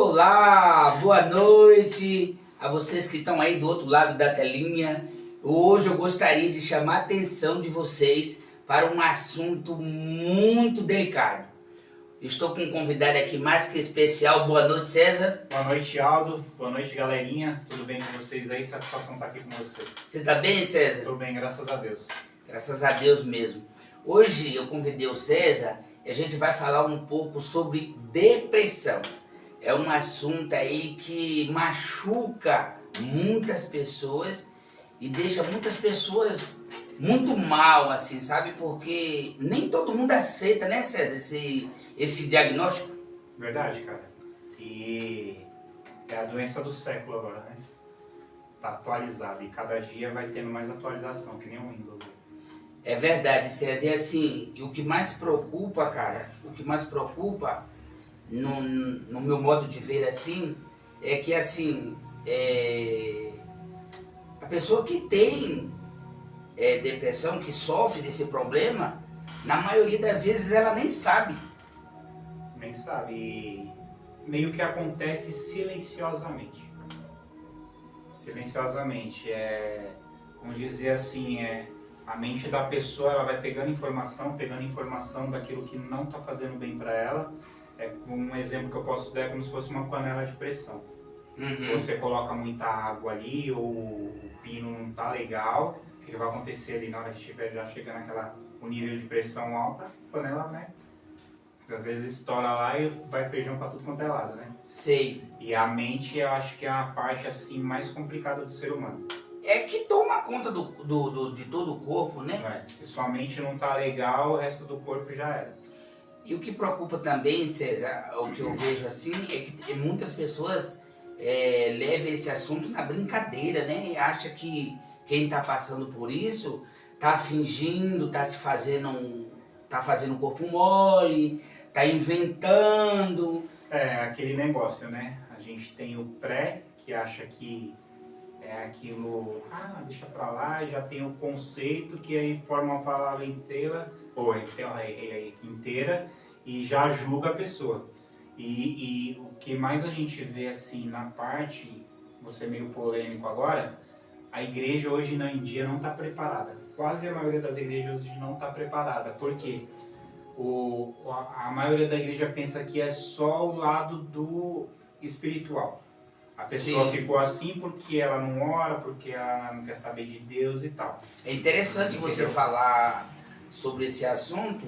Olá, boa noite a vocês que estão aí do outro lado da telinha. Hoje eu gostaria de chamar a atenção de vocês para um assunto muito delicado. Estou com um convidado aqui mais que especial. Boa noite, César. Boa noite, Aldo. Boa noite, galerinha. Tudo bem com vocês aí? Satisfação estar aqui com você. Você está bem, César? Estou bem, graças a Deus. Graças a Deus mesmo. Hoje eu convidei o César e a gente vai falar um pouco sobre depressão. É um assunto aí que machuca muitas pessoas e deixa muitas pessoas muito mal, assim, sabe? Porque nem todo mundo aceita, né, César, esse diagnóstico. Verdade, cara. E é a doença do século agora, né? Tá atualizado e cada dia vai tendo mais atualização, que nem o Windows. É verdade, César. E assim, o que mais preocupa, cara, o que mais preocupa no meu modo de ver assim, é que assim, a pessoa que tem depressão, que sofre desse problema, na maioria das vezes ela nem sabe. Nem sabe. E meio que acontece silenciosamente. Silenciosamente. Vamos dizer assim, a mente da pessoa, ela vai pegando informação daquilo que não está fazendo bem para ela. Um exemplo que eu posso dar é como se fosse uma panela de pressão. Se você coloca muita água ali ou o pino não tá legal, o que vai acontecer ali na hora que estiver já chegando o nível de pressão alta, a panela, né? Às vezes estoura lá e vai feijão para tudo quanto é lado, né? Sei. E a mente, eu acho que é a parte assim mais complicada do ser humano. É que toma conta de todo o corpo, né? Se sua mente não tá legal, o resto do corpo já era. E o que preocupa também, César, o que eu vejo assim, é que muitas pessoas levam esse assunto na brincadeira, né? E acha que quem tá passando por isso tá fingindo, tá fazendo corpo mole, tá inventando. Aquele negócio, né? A gente tem o pré, que acha que é aquilo, deixa pra lá, e já tem o conceito que aí forma uma palavra inteira, inteira, e já julga a pessoa. E o que mais a gente vê assim na parte, vou ser meio polêmico agora, a igreja hoje em dia não está preparada. Quase a maioria das igrejas hoje não está preparada. Por quê? A maioria da igreja pensa que é só o lado do espiritual. A pessoa ficou assim porque ela não ora, porque ela não quer saber de Deus e tal. É interessante você falar sobre esse assunto,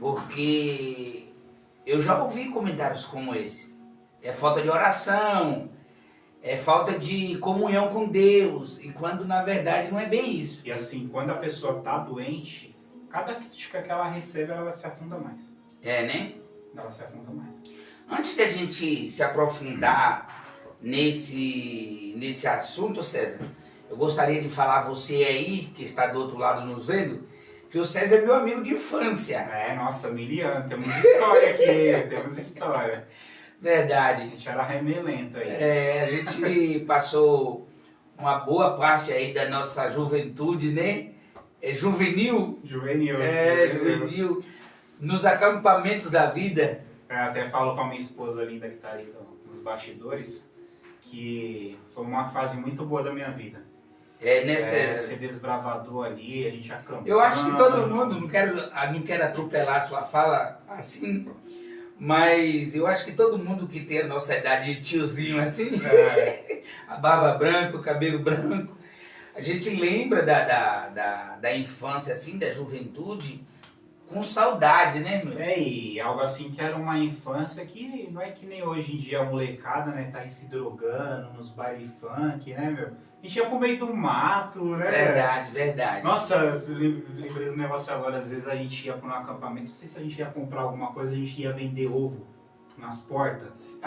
porque eu já ouvi comentários como esse. É falta de oração, é falta de comunhão com Deus, e quando na verdade não é bem isso. E assim, quando a pessoa está doente, cada crítica que ela recebe, ela se afunda mais. Né? Ela se afunda mais. Antes de a gente se aprofundar nesse assunto, César, eu gostaria de falar a você aí, que está do outro lado nos vendo, que o César é meu amigo de infância. Nossa, Miriam, temos história aqui, temos história. Verdade. A gente era remelento aí. A gente passou uma boa parte aí da nossa juventude, né? Juvenil. Juvenil. Juvenil. Nos acampamentos da vida. Eu até falo com a minha esposa linda que está ali nos bastidores, que foi uma fase muito boa da minha vida. Né, César? Ser desbravador ali, a gente acampava. Eu acho que todo mundo, não quero atropelar a sua fala assim, mas eu acho que todo mundo que tem a nossa idade de tiozinho assim, a barba branca, o cabelo branco, a gente lembra da infância assim, da juventude, com saudade, né, meu? E algo assim que era uma infância que não é que nem hoje em dia a molecada, né, tá aí se drogando nos baile funk, né, meu? A gente ia pro meio do mato, né? Verdade. Nossa, lembrei do negócio agora, às vezes a gente ia para um acampamento, não sei se a gente ia comprar alguma coisa, a gente ia vender ovo nas portas.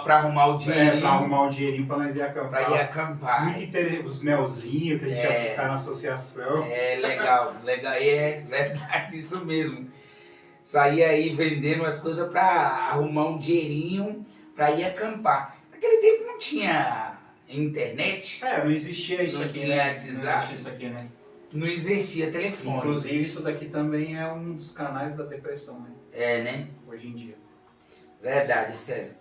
Pra arrumar o dinheirinho. Pra arrumar o dinheirinho pra nós ir acampar. Pra ir acampar. Muito interessante, os melzinhos que a gente ia buscar na associação. Legal, verdade, isso mesmo. Saía aí vendendo as coisas pra arrumar um dinheirinho pra ir acampar. Naquele tempo não tinha internet. Não existia isso aqui, tinha né? WhatsApp. Não existia isso aqui, né? Não existia telefone. Inclusive isso daqui também é um dos canais da depressão, né? Né? Hoje em dia. Verdade, César.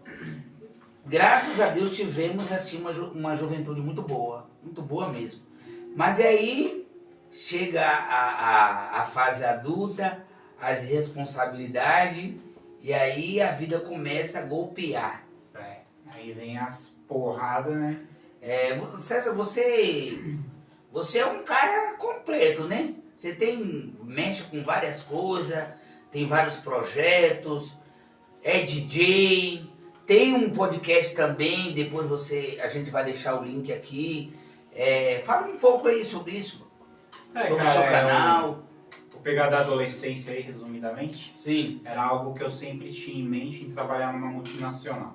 Graças a Deus tivemos assim uma juventude muito boa mesmo. Mas aí chega a fase adulta, as responsabilidades, e aí a vida começa a golpear. Aí vem as porradas, né? César, você é um cara completo, né? Você mexe com várias coisas, tem vários projetos, é DJ, tem um podcast também, depois a gente vai deixar o link aqui. Fala um pouco aí sobre isso, sobre o seu canal. Vou pegar da adolescência aí, resumidamente. Sim. Era algo que eu sempre tinha em mente em trabalhar numa multinacional.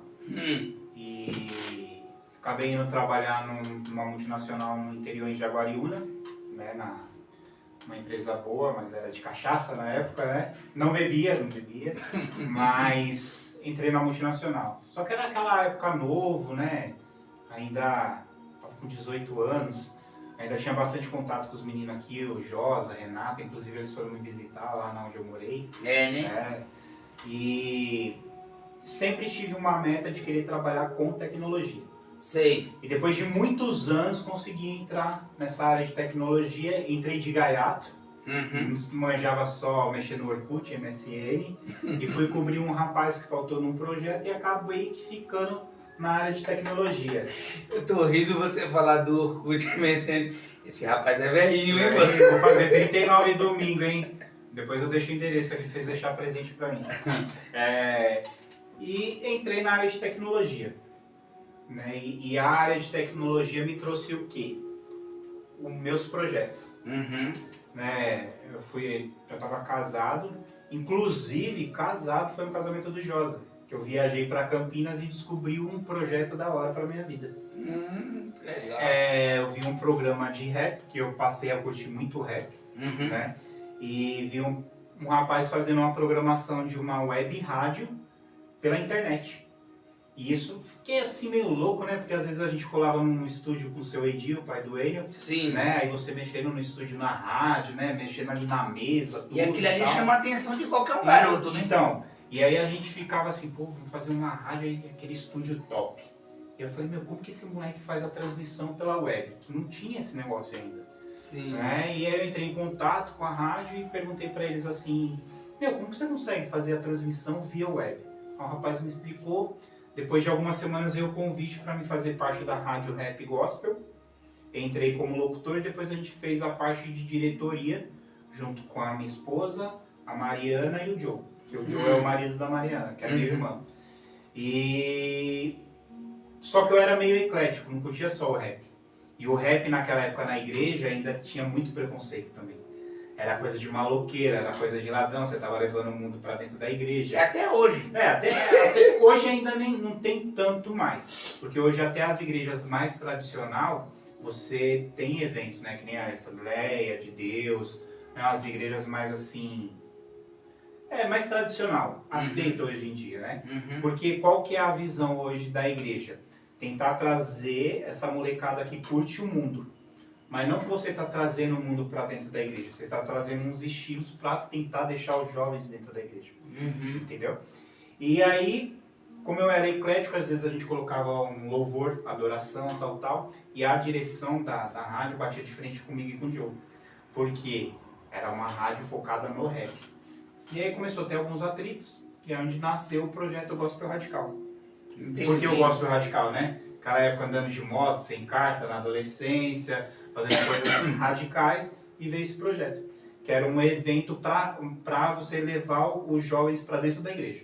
E acabei indo trabalhar numa multinacional no interior em Jaguariúna, né, uma empresa boa, mas era de cachaça na época, né? Não bebia, mas entrei na multinacional. Só que era aquela época novo, né? Ainda estava com 18 anos, ainda tinha bastante contato com os meninos aqui, o Josa, a Renata, inclusive eles foram me visitar lá onde eu morei. Né? E sempre tive uma meta de querer trabalhar com tecnologia. Sei. E depois de muitos anos consegui entrar nessa área de tecnologia, entrei de gaiato, manjava só mexer no Orkut, MSN, e fui cobrir um rapaz que faltou num projeto e acabei ficando na área de tecnologia. Eu tô rindo você falar do Orkut, MSN. Esse rapaz é velhinho, hein, você? Vou fazer 39 domingo, hein? Depois eu deixo o endereço aqui pra vocês deixarem presente pra mim. E entrei na área de tecnologia. Né? E a área de tecnologia me trouxe o quê? Os meus projetos. Né? Já estava casado, inclusive casado foi no casamento do Josa, que eu viajei para Campinas e descobri um projeto da hora para minha vida. Legal. Eu vi um programa de rap, que eu passei a curtir muito rap, né? E vi um rapaz fazendo uma programação de uma web rádio pela internet. E isso, fiquei assim meio louco, né? Porque às vezes a gente colava num estúdio com o seu Edil, o pai do Enio. Sim. Né? Aí você mexendo no estúdio na rádio, né? Mexendo ali na mesa, tudo. E aquilo ali chama a atenção de qualquer garoto, né? Então, e aí a gente ficava assim, pô, vamos fazer uma rádio aí, aquele estúdio top. E eu falei, como que esse moleque faz a transmissão pela web? Que não tinha esse negócio ainda. Sim. Né? E aí eu entrei em contato com a rádio e perguntei pra eles assim, como que você consegue fazer a transmissão via web? Aí o rapaz me explicou. Depois de algumas semanas veio o convite para me fazer parte da Rádio Rap Gospel. Entrei como locutor e depois a gente fez a parte de diretoria, junto com a minha esposa, a Mariana e o Joe. Que o Joe é o marido da Mariana, que é minha irmã. Só que eu era meio eclético, não curtia só o rap. E o rap naquela época na igreja ainda tinha muito preconceito também. Era coisa de maloqueira, era coisa de ladrão, você tava levando o mundo pra dentro da igreja. Até hoje. Até hoje ainda não tem tanto mais. Porque hoje até as igrejas mais tradicionais, você tem eventos, né? Que nem a Assembleia de Deus, né, as igrejas mais assim... mais tradicional, aceita hoje em dia, né? Porque qual que é a visão hoje da igreja? Tentar trazer essa molecada que curte o mundo. Mas não que você está trazendo o mundo para dentro da igreja, você está trazendo uns estilos para tentar deixar os jovens dentro da igreja. Entendeu? E aí, como eu era eclético, às vezes a gente colocava um louvor, adoração, tal, e a direção da rádio batia de frente comigo e com o Diogo. Porque era uma rádio focada no rap. E aí começou a ter alguns atritos, e é onde nasceu o projeto Gospel Radical. Por que o Gospel Radical, né? Aquela época andando de moto, sem carta, na adolescência, fazendo coisas assim, radicais, e veio esse projeto. Que era um evento para você levar os jovens para dentro da igreja.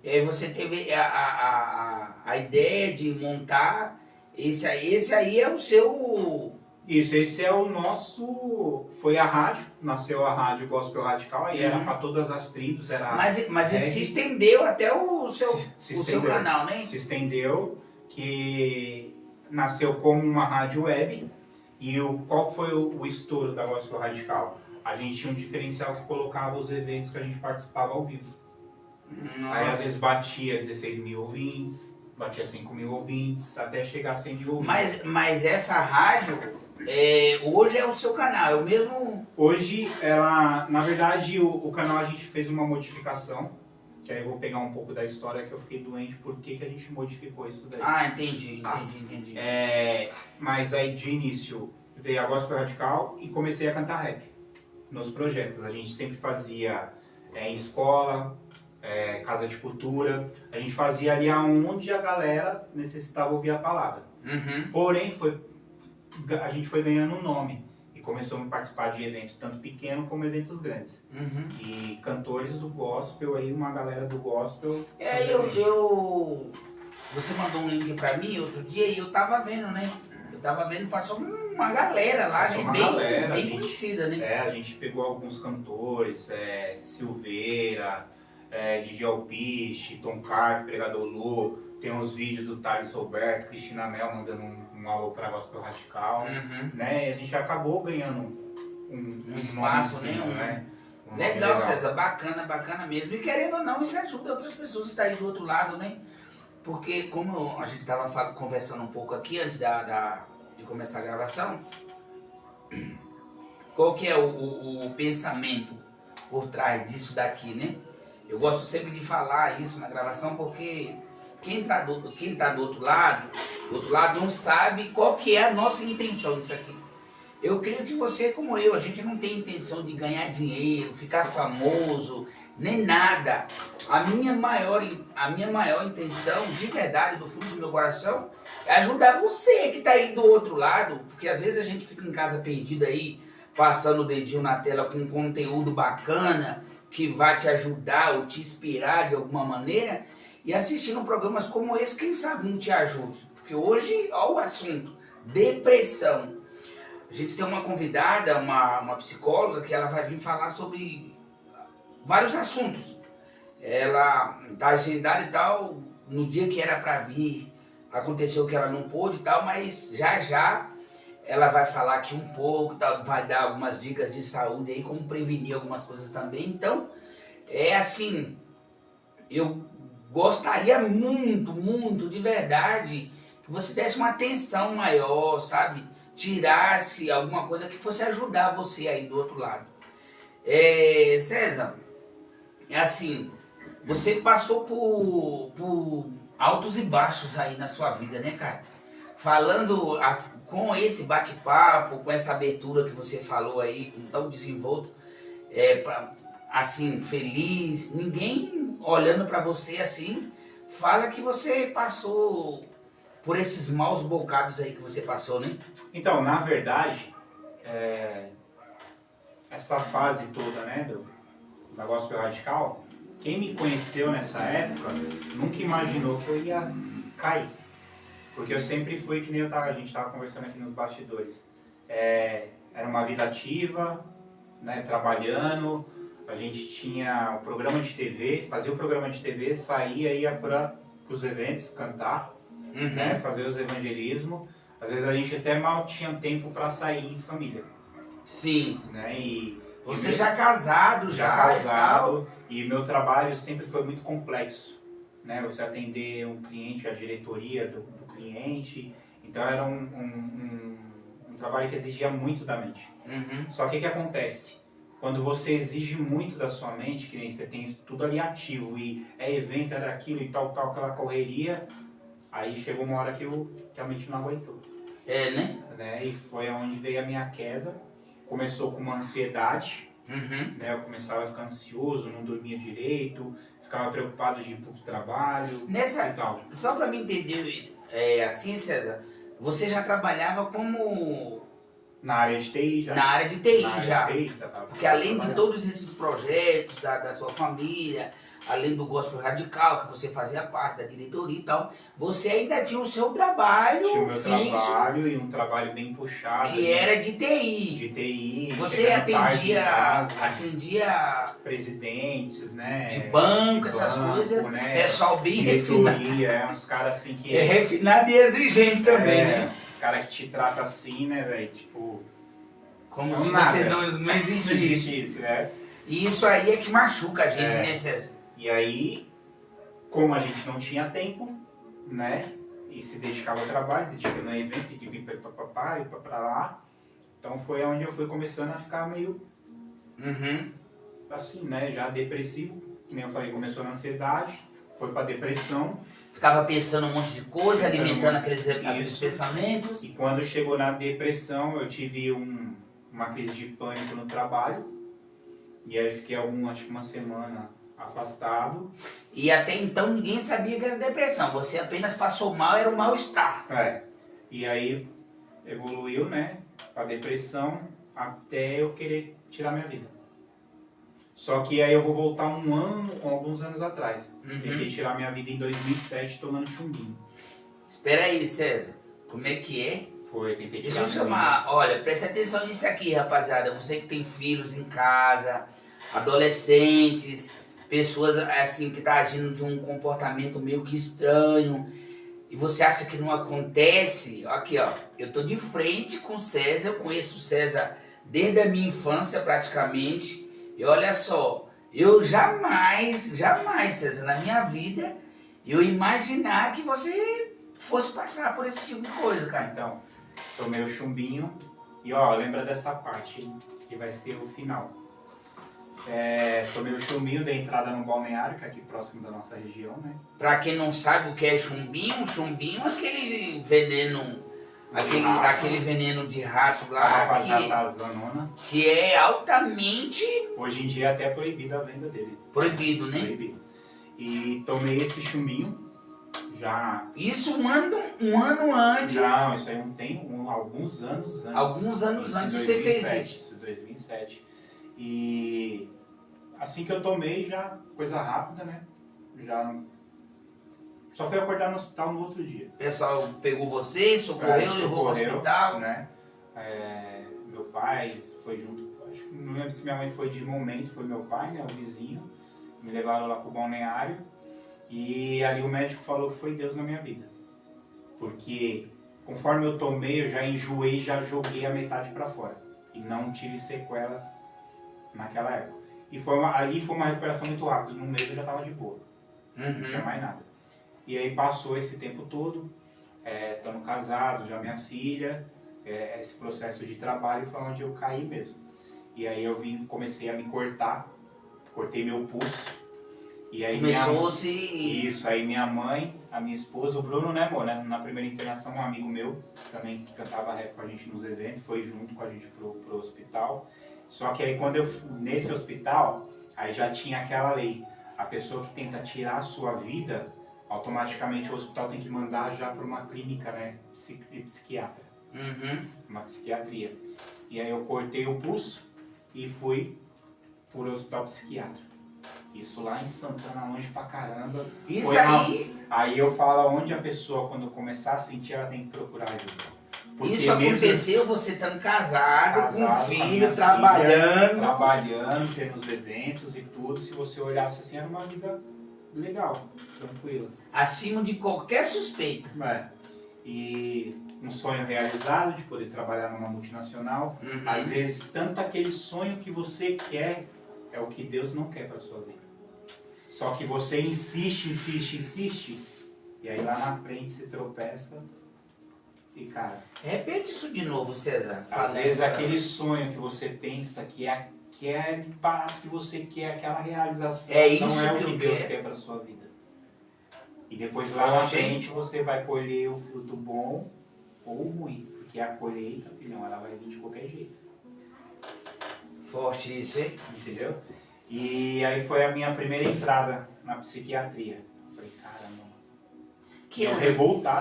E aí você teve a ideia de montar, esse aí é o seu... Isso, esse é o nosso... Foi a rádio, nasceu a rádio Gospel Radical, aí era para todas as tribos, era... Mas ele se estendeu até o seu canal, né? Se estendeu, que nasceu como uma rádio web, e qual foi o estouro da Gospel Radical? A gente tinha um diferencial que colocava os eventos que a gente participava ao vivo. Aí às vezes batia 16 mil ouvintes, batia 5 mil ouvintes, até chegar a 100 mil ouvintes. Mas essa rádio, hoje é o seu canal, é o mesmo... Hoje, ela, na verdade, o canal a gente fez uma modificação, que aí eu vou pegar um pouco da história que eu fiquei doente, por que a gente modificou isso daí. Ah, entendi. Mas aí de início veio a gospel radical e comecei a cantar rap nos projetos. A gente sempre fazia em escola, casa de cultura, a gente fazia ali onde a galera necessitava ouvir a palavra. Uhum. Porém, a gente foi ganhando um nome e começou a participar de eventos tanto pequenos como eventos grandes. Uhum. E cantores do gospel, aí uma galera do gospel... Você mandou um link pra mim outro dia e eu tava vendo, né? Passou uma galera lá, né? Bem conhecida, né? A gente pegou alguns cantores, Silveira, DJ Alpiche, Tom Carp, Pregador Lu, tem uns vídeos do Thales Roberto, Cristina Mel mandando um alô pra Gospel Radical, né? E a gente acabou ganhando um espaço, né? Legal, César, bacana mesmo. E querendo ou não, isso ajuda outras pessoas que estão aí do outro lado, né? Porque como a gente estava conversando um pouco aqui antes de começar a gravação, qual que é o pensamento por trás disso daqui, né? Eu gosto sempre de falar isso na gravação porque quem tá do outro lado não sabe qual que é a nossa intenção nisso aqui. Eu creio que você, como eu, a gente não tem intenção de ganhar dinheiro, ficar famoso, nem nada. A minha maior intenção, de verdade, do fundo do meu coração, é ajudar você que tá aí do outro lado, porque às vezes a gente fica em casa perdido aí, passando o dedinho na tela com um conteúdo bacana, que vai te ajudar ou te inspirar de alguma maneira, e assistindo programas como esse, quem sabe não te ajude. Porque hoje, olha o assunto, depressão. A gente tem uma convidada, uma psicóloga, que ela vai vir falar sobre vários assuntos. Ela tá agendada e tal, no dia que era para vir, aconteceu que ela não pôde e tal, mas já ela vai falar aqui um pouco, tá, vai dar algumas dicas de saúde aí, como prevenir algumas coisas também. Então, é assim, eu gostaria muito, de verdade, que você desse uma atenção maior, sabe? Tirasse alguma coisa que fosse ajudar você aí do outro lado. César, é assim, você passou por altos e baixos aí na sua vida, né, cara? Falando com esse bate-papo, com essa abertura que você falou aí, com tão desenvolto, assim, feliz, ninguém olhando pra você assim, fala que você passou por esses maus bocados aí que você passou, né? Então, na verdade, essa fase toda, né, da Gospel Radical, quem me conheceu nessa época nunca imaginou que eu ia cair. Porque eu sempre fui, que nem a gente estava conversando aqui nos bastidores, era uma vida ativa, né, trabalhando, a gente tinha o programa de TV, fazia o programa de TV, saía, ia para os eventos, cantar, né, fazer os evangelismos. Às vezes a gente até mal tinha tempo para sair em família. Sim. Né, você já casado, e meu trabalho sempre foi muito complexo. Né, você atender um cliente, a diretoria do cliente, então era um trabalho que exigia muito da mente. Só que o que acontece? Quando você exige muito da sua mente, que nem você tem tudo ali ativo, e evento, era aquilo e tal, aquela correria, aí chegou uma hora que a mente não aguentou. Né? E foi onde veio a minha queda. Começou com uma ansiedade, né? Eu começava a ficar ansioso, não dormia direito, ficava preocupado de ir pro trabalho e tal. Só para me entender, assim, César, você já trabalhava como... Na área de TI já. Na área de TI já. Porque além de todos esses projetos da sua família, além do Gospel Radical, que você fazia parte da diretoria e tal, você ainda tinha o seu trabalho fixo. Tinha o meu trabalho e um trabalho bem puxado. Que era de TI. De TI. Você atendia presidentes, né? De banco, essas coisas. Né? Pessoal bem refinado. Uns caras assim que... refinado e exigente também, né? Os caras que te tratam assim, né, velho? Tipo... Como se você não existisse. Né? E isso aí é que machuca a gente, né, César? E aí, como a gente não tinha tempo, né? E se dedicava ao trabalho, dedicava no evento, de vir pra lá. Então foi onde eu fui começando a ficar meio... assim, né? Já depressivo. que nem eu falei, começou na ansiedade, foi pra depressão. Ficava pensando um monte de coisa, Pensando alimentando aqueles isso. pensamentos. E quando chegou na depressão, eu tive uma crise de pânico no trabalho. E aí fiquei acho que uma semana afastado. E até então ninguém sabia que era depressão. Você apenas passou mal, era um mal-estar. E aí evoluiu, né, pra depressão, até eu querer tirar minha vida. Só que aí eu vou voltar alguns anos atrás. Tentei tirar minha vida em 2007 tomando chumbinho. Espera aí, César. Como é que é? Tentei tirar Deixa eu minha chamar. Olha, presta atenção nisso aqui, rapaziada. Você que tem filhos em casa, adolescentes, pessoas assim que tá agindo de um comportamento meio que estranho. E você acha que não acontece? Aqui, ó. Eu tô de frente com o César. Eu conheço o César desde a minha infância, praticamente. E olha só, eu jamais, César, na minha vida, eu imaginar que você fosse passar por esse tipo de coisa, cara. Então, tomei o chumbinho e ó, lembra dessa parte, hein, que vai ser o final. Tomei o chumbinho, dei entrada no balneário, que é aqui próximo da nossa região, né? Pra quem não sabe o que é chumbinho é aquele veneno, aquele veneno de rato lá, que é altamente hoje em dia até é proibido a venda dele. Proibido, né? Proibido. E tomei esse chumbinho, já... Isso um ano antes? Não, isso aí não tem alguns anos antes. Alguns anos antes você fez isso? Isso, 2007. E assim que eu tomei, já, coisa rápida, né? Só foi acordar no hospital no outro dia. O pessoal pegou você, socorreu, levou para o hospital? Né? Meu pai foi junto, acho que não lembro se minha mãe foi de momento, foi meu pai, né, o vizinho. Me levaram lá pro balneário e ali o médico falou que foi Deus na minha vida. Porque conforme eu tomei, eu já enjoei, já joguei a metade para fora. E não tive sequelas naquela época. E ali foi uma recuperação muito rápida. No mês eu já tava de boa. Não tinha mais nada. E aí passou esse tempo todo, estamos casados, já minha filha, esse processo de trabalho foi onde eu caí mesmo. E aí eu comecei a me cortar, cortei meu pulso. E aí Isso, aí minha mãe, a minha esposa, o Bruno, né, amor, né? Na primeira internação, um amigo meu, também que cantava rap com a gente nos eventos, foi junto com a gente pro hospital. Só que aí quando eu nesse hospital, aí já tinha aquela lei. A pessoa que tenta tirar a sua vida, automaticamente o hospital tem que mandar já para uma clínica, né, psiquiatra. Uma psiquiatria. E aí eu cortei o pulso e fui pro hospital psiquiatra. Isso lá em Santana, longe pra caramba. Isso aí? Aí eu falo onde a pessoa, quando começar a sentir, ela tem que procurar ajuda. Porque isso aconteceu você estando casado com um filho, trabalhando, tendo os eventos e tudo. Se você olhasse assim, era uma vida legal, tranquila. Acima de qualquer suspeita. E um sonho realizado de poder trabalhar numa multinacional. Às vezes, tanto aquele sonho que você quer é o que Deus não quer para sua vida. Só que você insiste. E aí lá na frente você tropeça. E cara... Repete isso de novo, César. Às vezes aquele sonho que você pensa que é aquele passo que você quer, aquela realização, não é o que Deus quer para sua vida. E depois lá na frente você vai colher o fruto bom ou ruim. Porque a colheita, filhão, ela vai vir de qualquer jeito. Forte isso, hein? Entendeu? E aí foi a minha primeira entrada na psiquiatria. Eu falei, caramba.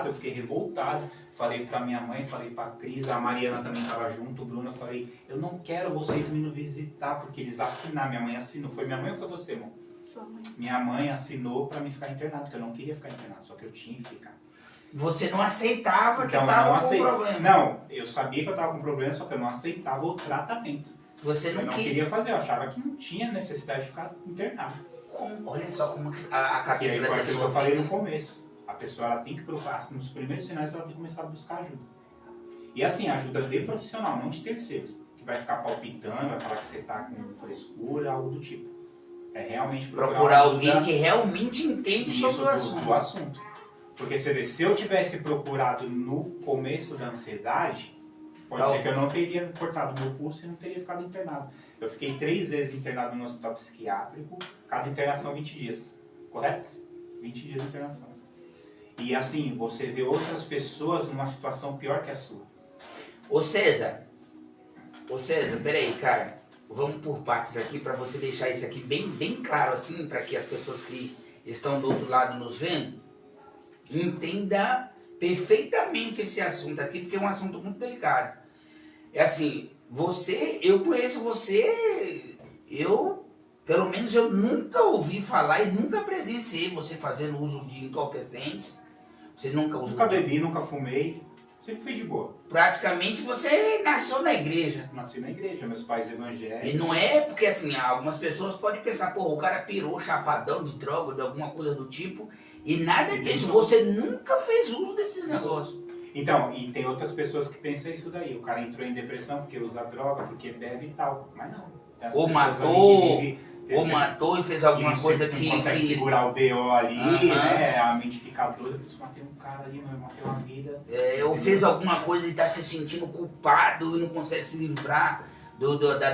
Eu fiquei revoltado. Falei pra minha mãe, falei pra Cris, a Mariana também tava junto, o Bruno, eu falei, eu não quero vocês vindo visitar, porque eles assinaram, minha mãe assinou. Foi minha mãe ou foi você, irmão? Sua mãe. Minha mãe assinou pra mim ficar internado, porque eu não queria ficar internado, só que eu tinha que ficar. Você não aceitava então, que tava com problema? Não, eu sabia que eu tava com problema, só que eu não aceitava o tratamento. Você não queria fazer, eu achava que não tinha necessidade de ficar internado. Olha só como a cabeça da pessoa... Foi o que eu falei no começo. A pessoa ela tem que procurar, assim, nos primeiros sinais ela tem que começar a buscar ajuda. E assim, ajuda de profissional, não de terceiros. Que vai ficar palpitando, vai falar que você tá com frescura, algo do tipo. É realmente procurar alguém que realmente entende sobre o assunto. Porque você vê, se eu tivesse procurado no começo da ansiedade, Pode ser que eu não teria cortado meu pulso e não teria ficado internado. Eu fiquei 3 vezes internado no hospital psiquiátrico, cada internação 20 dias. Correto? 20 dias de internação. E assim, você vê outras pessoas numa situação pior que a sua. Ô César, peraí, cara. Vamos por partes aqui para você deixar isso aqui bem claro assim, para que as pessoas que estão do outro lado nos vendo entendam perfeitamente esse assunto aqui, porque é um assunto muito delicado. É assim, eu conheço você, pelo menos eu nunca ouvi falar e nunca presenciei você fazendo uso de entorpecentes. Você nunca usou? Nunca bebi, nunca fumei, sempre fui de boa. Praticamente você nasceu na igreja. Nasci na igreja, meus pais evangélicos. E não é porque assim, algumas pessoas podem pensar, pô, o cara pirou, chapadão de droga, de alguma coisa do tipo, e nada disso. Você nunca fez uso desses negócios. Então, e tem outras pessoas que pensam isso daí. O cara entrou em depressão porque usa droga, porque bebe e tal. Mas não. Ou matou e fez alguma coisa que... consegue segurar o BO ali, né? A mente fica doida. Putz, matei um cara ali, mano, matei uma vida. Ou fez alguma coisa e tá se sentindo culpado e não consegue se livrar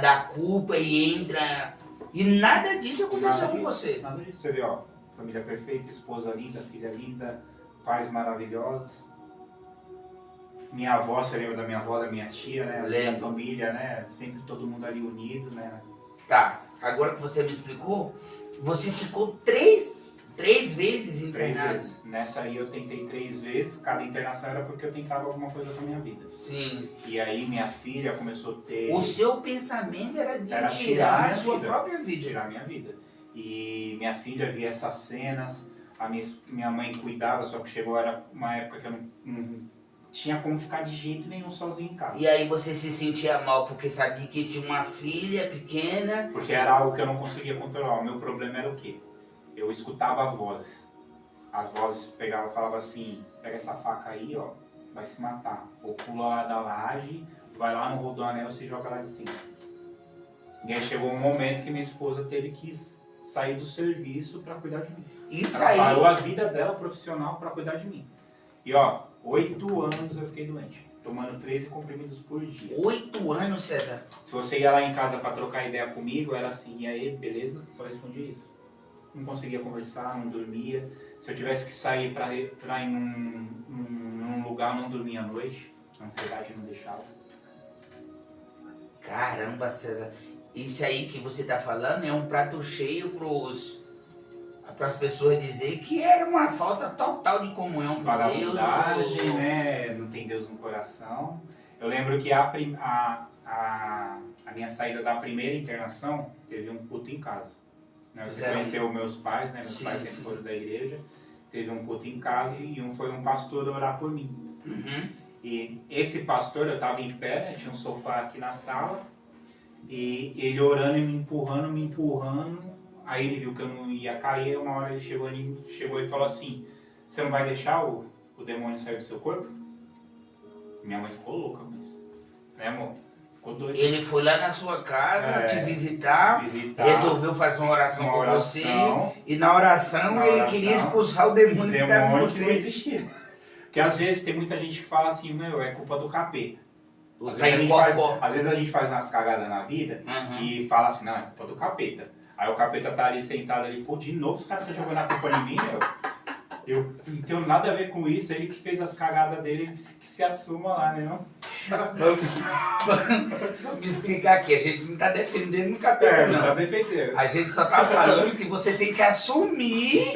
da culpa e entra... E nada disso aconteceu com você. Nada disso. Você vê, ó, família perfeita, esposa linda, filha linda, pais maravilhosos. Minha avó, você lembra da minha avó, da minha tia, né? Minha família, né? Sempre todo mundo ali unido, né? Tá, agora que você me explicou, você ficou três vezes internado. 3 vezes. Nessa aí eu tentei 3 vezes, cada internação era porque eu tentava alguma coisa com a minha vida. Sim. E aí minha filha começou a ter... O seu pensamento era de tirar a sua própria vida. Tirar a minha vida. E minha filha via essas cenas, minha mãe cuidava, só que chegou, era uma época que eu não tinha como ficar de jeito nenhum sozinho em casa. E aí você se sentia mal porque sabia que tinha uma filha pequena? Porque era algo que eu não conseguia controlar. O meu problema era o quê? Eu escutava vozes. As vozes pegavam e falavam assim, pega essa faca aí, ó, vai se matar. Ou pula lá da laje, vai lá no rodoanel e se joga lá de cima. E aí chegou um momento que minha esposa teve que sair do serviço para cuidar de mim. Ela parou a vida dela profissional para cuidar de mim. E ó, 8 anos eu fiquei doente, tomando 13 comprimidos por dia. 8 anos, César? Se você ia lá em casa para trocar ideia comigo, era assim, e aí, beleza? Só respondia isso. Não conseguia conversar, não dormia. Se eu tivesse que sair para ir num lugar, não dormia à noite. A ansiedade não deixava. Caramba, César. Isso aí que você tá falando é um prato cheio para as pessoas dizer que era uma falta total de comunhão com Deus. Né? Não tem Deus no coração. Eu lembro que a minha saída da primeira internação teve um culto em casa. Né? Você conheceu meus pais, né? Meus pais sempre foram da igreja. Teve um culto em casa e foi um pastor orar por mim. Uhum. E esse pastor, eu estava em pé, né? Tinha um sofá aqui na sala. E ele orando e me empurrando. Aí ele viu que eu não ia cair, uma hora ele chegou e falou assim, você não vai deixar o demônio sair do seu corpo? Minha mãe ficou louca com isso. Né, amor? Ficou doida. Ele foi lá na sua casa te visitar, resolveu fazer uma oração com você, e na oração ele queria expulsar o demônio que estava com você. Não existia. Porque às vezes tem muita gente que fala assim, meu, é culpa do capeta. Às vezes a gente faz umas cagadas na vida e fala assim, não, é culpa do capeta. Aí o capeta tá ali sentado ali, pô, de novo os caras estão jogando a culpa em mim, meu. Eu não tenho nada a ver com isso, ele que fez as cagadas dele, que se assuma lá, né, não? Vamos explicar aqui, a gente não tá defendendo o capeta, não. Não tá defendendo. A gente só tá falando que você tem que assumir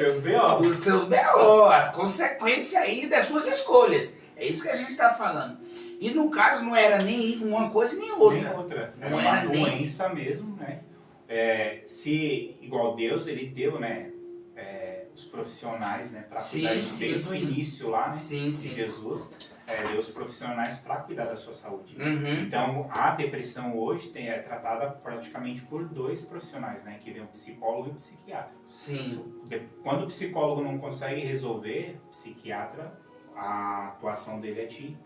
os seus B.O., as consequências aí das suas escolhas. É isso que a gente tá falando. E no caso não era nem uma coisa nem outra. Nem outra. Não era uma doença mesmo, né? Se igual Deus, ele deu, né, os profissionais, né, para cuidar desde o início lá, né, de Jesus, deu os profissionais para cuidar da sua saúde. Então, a depressão hoje é tratada praticamente por 2 profissionais, né, que vem o psicólogo e o psiquiatra. Sim. Quando o psicólogo não consegue resolver, o psiquiatra, a atuação dele é te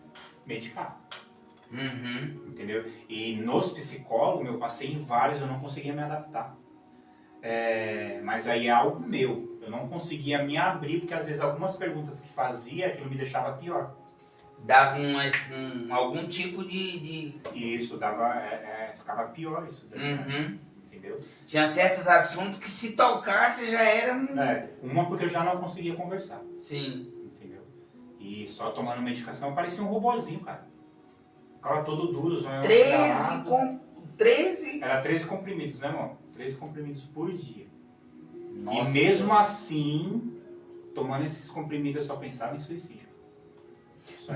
medicar. Entendeu? E nos psicólogos, eu passei em vários, eu não conseguia me adaptar. Mas aí é algo meu. Eu não conseguia me abrir, porque às vezes algumas perguntas que fazia, aquilo me deixava pior. dava algum tipo de... Isso, dava, ficava pior isso daí, Uhum. entendeu? Tinha certos assuntos que se tocasse já era um... Uma porque eu já não conseguia conversar. Sim. Entendeu? E só tomando medicação eu parecia um robozinho, cara. Ficava todo duro, zóio 13? Era 13 comprimidos, né, irmão? 13 comprimidos por dia. Nossa, e mesmo assim, tomando esses comprimidos eu só pensava em suicídio.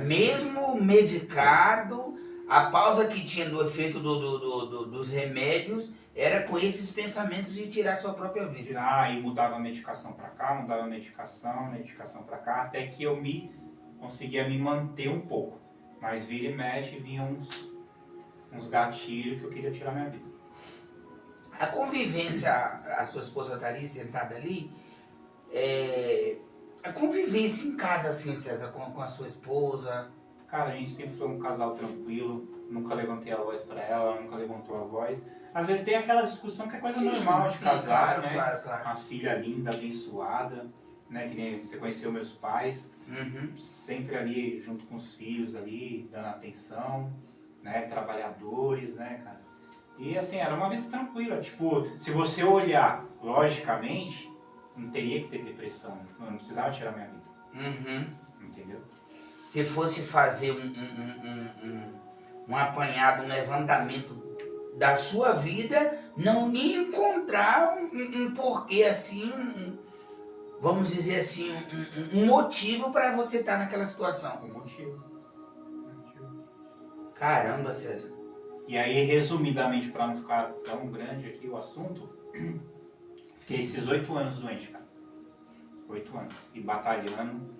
Mesmo medicado, a pausa que tinha do efeito dos remédios era com esses pensamentos de tirar sua própria vida. Tirar e mudava a medicação pra cá, mudava a medicação pra cá, até que eu conseguia me manter um pouco. Mas vira e mexe, vinham uns gatilhos que eu queria tirar minha vida. A convivência, a sua esposa estaria sentada ali, a convivência em casa assim, César, com a sua esposa... Cara, a gente sempre foi um casal tranquilo, nunca levantei a voz pra ela nunca levantou a voz. Às vezes tem aquela discussão que é coisa normal de casal, claro, né? Claro. Uma filha linda, abençoada, né? Que nem você conheceu meus pais, sempre ali junto com os filhos ali, dando atenção, né? Trabalhadores, né, cara? E assim, era uma vida tranquila. Tipo, se você olhar logicamente, não teria que ter depressão, eu não precisava tirar minha vida. Entendeu? Se fosse fazer um apanhado, um levantamento da sua vida, não ia encontrar um porquê assim, vamos dizer assim, um motivo para você estar naquela situação. Um motivo. Caramba, César. E aí, resumidamente, para não ficar tão grande aqui o assunto, fiquei esses 8 anos doente, cara. 8 anos. E batalhando.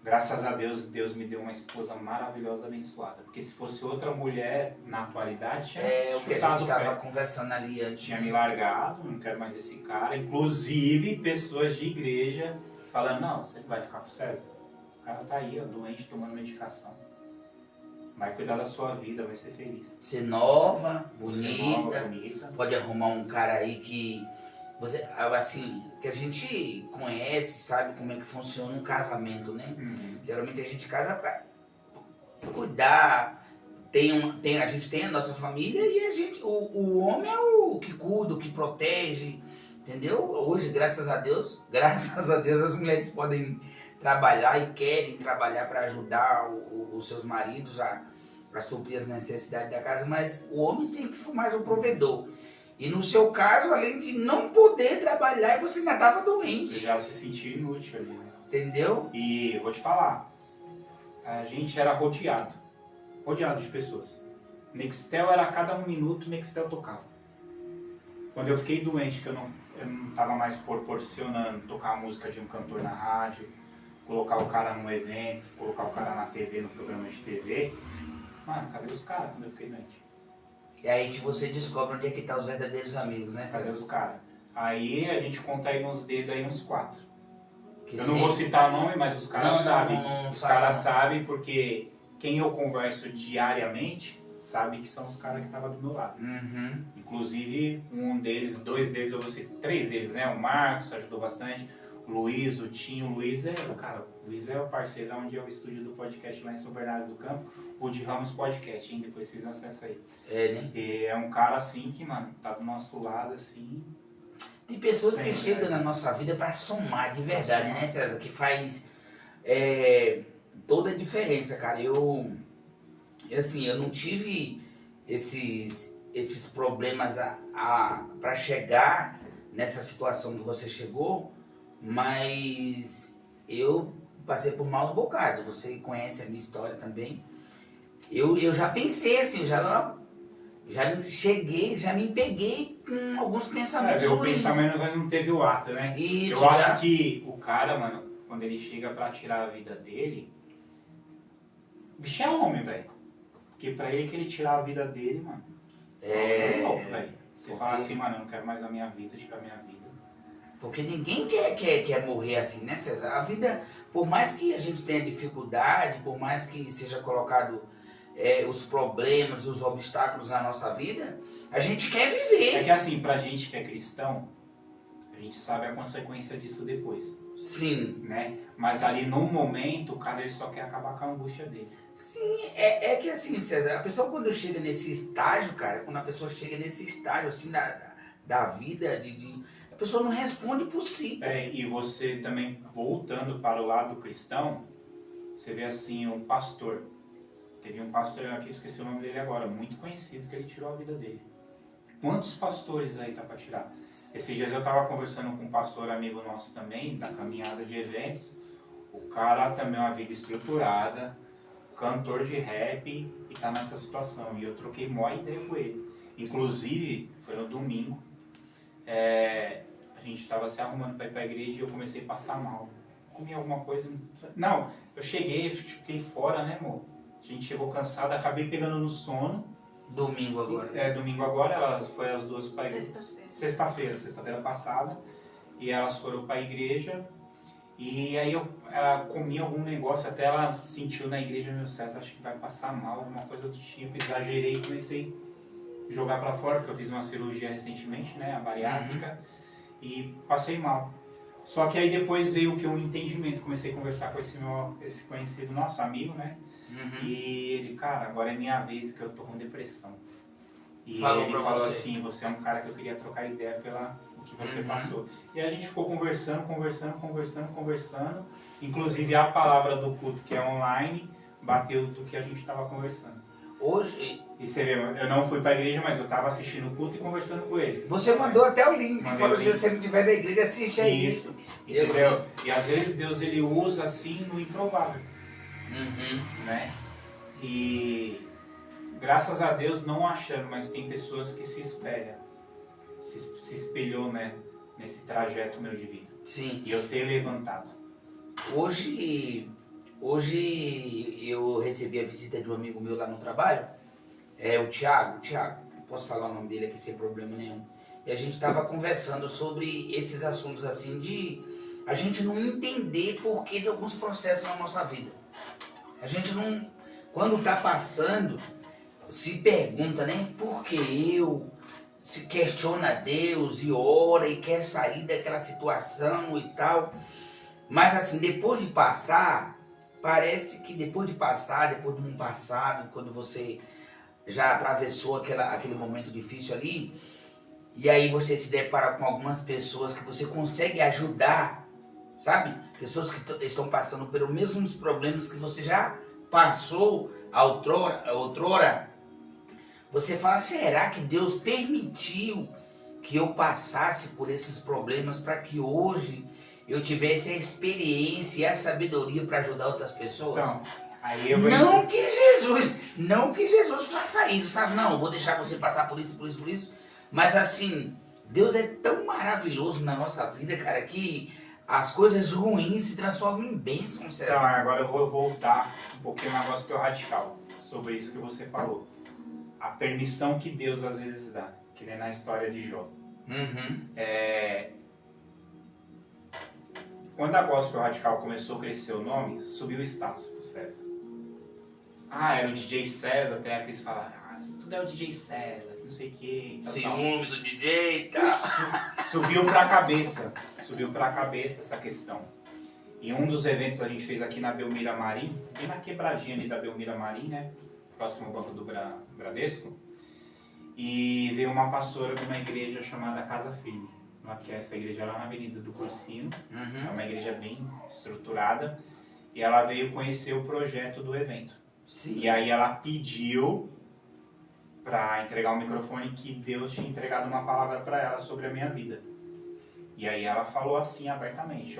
Graças a Deus, Deus me deu uma esposa maravilhosa, abençoada. Porque se fosse outra mulher na atualidade, tinha o que a gente estava conversando ali antes. Tinha me largado, não quero mais esse cara. Inclusive, pessoas de igreja falando, não, você vai ficar com o César. O cara tá aí, ó, doente, tomando medicação. Vai cuidar da sua vida, vai ser feliz. Ser nova, bonita. Pode arrumar um cara aí que... Você, assim, que a gente conhece, sabe como é que funciona um casamento, né? Geralmente a gente casa pra cuidar, a gente tem a nossa família e o homem é o que cuida, o que protege, entendeu? Hoje, graças a Deus as mulheres podem trabalhar e querem trabalhar para ajudar os seus maridos a suprir as necessidades da casa, mas o homem sempre foi mais o provedor. E no seu caso, além de não poder trabalhar, você ainda estava doente. Você já se sentiu inútil ali, né? Entendeu? E vou te falar, a gente era rodeado de pessoas. Nextel era a cada 1 minuto, Nextel tocava. Quando eu fiquei doente, que eu não estava mais proporcionando tocar a música de um cantor na rádio, colocar o cara no evento, colocar o cara na TV, no programa de TV, mano, cadê os caras quando eu fiquei doente? É aí que você descobre onde é que tá os verdadeiros amigos, né, César? Cadê os caras? Aí a gente conta aí nos dedos aí uns 4. Que eu não vou citar nome, mas os caras sabem. Os caras sabem porque quem eu converso diariamente sabe que são os caras que estavam do meu lado. Inclusive, 2 deles, eu vou citar 3 deles, né? O Marcos ajudou bastante. O Luiz, o Tinho, o Luiz é o parceiro onde é o estúdio do podcast lá em São Bernardo do Campo, o de Ramos Podcast, hein? Depois vocês acessam aí. Né? E é um cara assim que, mano, tá do nosso lado assim. Tem pessoas que chegam na nossa vida para somar de verdade, né, César? Que faz toda a diferença, cara. Eu não tive esses problemas para chegar nessa situação que você chegou, mas eu passei por maus bocados. Você conhece a minha história também. Eu já pensei assim, eu já me peguei com alguns pensamentos ruins. O ruins. pensamento mas não teve o ato, né? Isso, eu acho que o cara, mano, quando ele chega pra tirar a vida dele, o bicho é homem, velho. Porque pra ele que ele tirar a vida dele, mano, é louco, velho. Você fala assim, mano, eu não quero mais a minha vida, tirar a minha vida. Porque ninguém quer morrer assim, né, César? A vida, por mais que a gente tenha dificuldade, por mais que seja colocado os problemas, os obstáculos na nossa vida, a gente quer viver. É que assim, pra gente que é cristão, a gente sabe a consequência disso depois. Sim. Né? Mas ali no momento, o cara ele só quer acabar com a angústia dele. Sim, é que assim, César, a pessoa quando chega nesse estágio, cara, quando a pessoa chega nesse estágio assim da vida, a pessoa não responde por si. E você também, voltando para o lado cristão, você vê assim, um pastor. Teve um pastor aqui, esqueci o nome dele agora, muito conhecido, que ele tirou a vida dele. Quantos pastores aí tá para tirar? Esses dias eu tava conversando com um pastor amigo nosso também, da caminhada de eventos. O cara também é uma vida estruturada, cantor de rap e tá nessa situação. E eu troquei mó ideia com ele. Inclusive, foi no domingo, a gente tava se arrumando para ir pra igreja e eu comecei a passar mal. Comi alguma coisa... Não, eu cheguei, fiquei fora, né, amor? A gente chegou cansado, acabei pegando no sono. Domingo agora. Domingo agora, elas foi as duas para Sexta-feira. Sexta-feira passada. E elas foram para a igreja. E aí ela comia algum negócio, até ela sentiu na igreja, meu César, acho que vai passar mal, alguma coisa do tipo. Exagerei e comecei a jogar para fora, porque eu fiz uma cirurgia recentemente, né, a bariátrica, e passei mal. Só que aí depois veio um entendimento, comecei a conversar com esse conhecido nosso amigo, né? E ele, cara, agora é minha vez que eu tô com depressão. E ele falou assim, você é um cara que eu queria trocar ideia pela o que você passou. E a gente ficou conversando. Inclusive a palavra do culto, que é online, bateu do que a gente estava conversando. Hoje... E você vê, eu não fui pra igreja, mas eu tava assistindo o culto e conversando com ele. Você mandou até o link, falou se você não estiver na igreja, assiste aí. Isso, entendeu? E às vezes Deus ele usa assim no improvável. Né? E graças a Deus não achando, mas tem pessoas que se espelham, se espelhou, né, nesse trajeto meu de vida. Sim. E eu ter levantado. Hoje eu recebi a visita de um amigo meu lá no trabalho, o Thiago, não posso falar o nome dele aqui sem problema nenhum. E a gente estava conversando sobre esses assuntos assim de a gente não entender porquê de alguns processos na nossa vida. A gente não, quando está passando, se pergunta, né, por que eu? Se questiona Deus e ora e quer sair daquela situação e tal. Mas assim, depois de passar, parece que depois de um passado, quando você já atravessou aquele momento difícil ali, e aí você se depara com algumas pessoas que você consegue ajudar, sabe? Pessoas que estão passando pelos mesmos problemas que você já passou outrora. Você fala, será que Deus permitiu que eu passasse por esses problemas para que hoje eu tivesse a experiência e a sabedoria para ajudar outras pessoas? Então, aí não que Jesus faça isso, sabe? Não, eu vou deixar você passar por isso. Mas assim, Deus é tão maravilhoso na nossa vida, cara, que as coisas ruins se transformam em bênçãos, César. Então, agora eu vou voltar um pouquinho no negócio teu radical, sobre isso que você falou. A permissão que Deus às vezes dá, que nem na história de Jó. Quando a Gospel Radical começou a crescer o nome, subiu o status pro César. Era o DJ César, até aqueles falaram, isso tudo é o DJ César, não sei o que. Ciúme do DJ, tá? Subiu pra cabeça essa questão. E um dos eventos que a gente fez aqui na Belmira Marim, bem na quebradinha ali da Belmira Marim, né? Próximo ao banco do Bradesco. E veio uma pastora de uma igreja chamada Casa Firme. Que é essa igreja lá na Avenida do Cursinho. É uma igreja bem estruturada. E ela veio conhecer o projeto do evento. Sim. E aí ela pediu para entregar o microfone que Deus tinha entregado uma palavra para ela sobre a minha vida. E aí ela falou assim abertamente,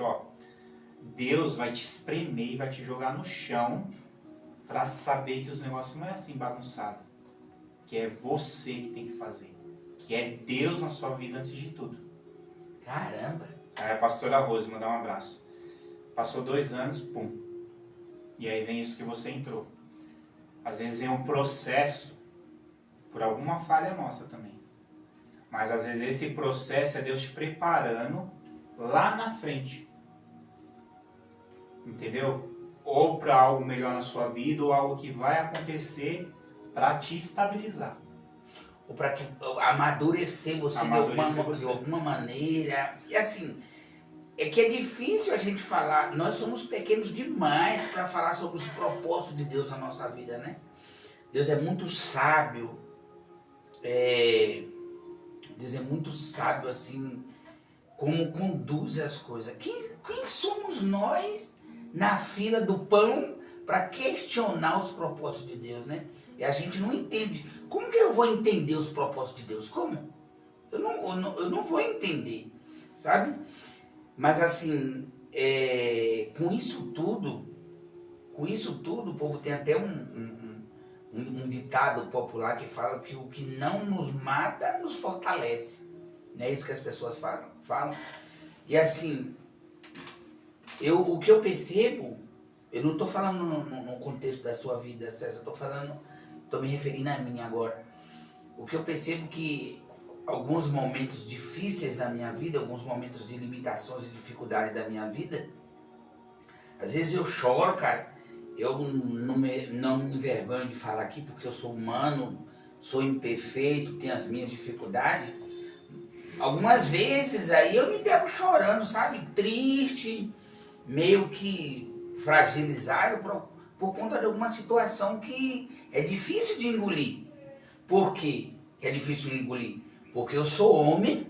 Deus vai te espremer e vai te jogar no chão para saber que os negócios não é assim bagunçado. Que é você que tem que fazer. Que é Deus na sua vida antes de tudo. Caramba! Aí a pastora Rose, mandar um abraço. Passou 2 anos, pum. E aí vem isso que você entrou. Às vezes vem um processo por alguma falha nossa também. Mas às vezes esse processo é Deus te preparando lá na frente. Entendeu? Ou para algo melhor na sua vida, ou algo que vai acontecer para te estabilizar. Ou para amadurecer você, de alguma maneira. E assim, é que é difícil a gente falar, nós somos pequenos demais para falar sobre os propósitos de Deus na nossa vida, né? Deus é muito sábio, Deus é muito sábio assim, como conduz as coisas. Quem somos nós na fila do pão para questionar os propósitos de Deus, né? E a gente não entende. Como que eu vou entender os propósitos de Deus? Como? Eu não vou entender, sabe? Mas assim, com isso tudo, o povo tem até um ditado popular que fala que o que não nos mata nos fortalece. Não é isso que as pessoas falam. E assim, o que eu percebo, eu não estou falando no contexto da sua vida, César, estou me referindo a mim agora. O que eu percebo que alguns momentos difíceis da minha vida, alguns momentos de limitações e dificuldade da minha vida, às vezes eu choro, cara. Eu não me envergonho de falar aqui porque eu sou humano, sou imperfeito, tenho as minhas dificuldades. Algumas vezes aí eu me pego chorando, sabe? Triste, meio que fragilizado por conta de alguma situação que é difícil de engolir. Por quê que é difícil de engolir? Porque eu sou homem,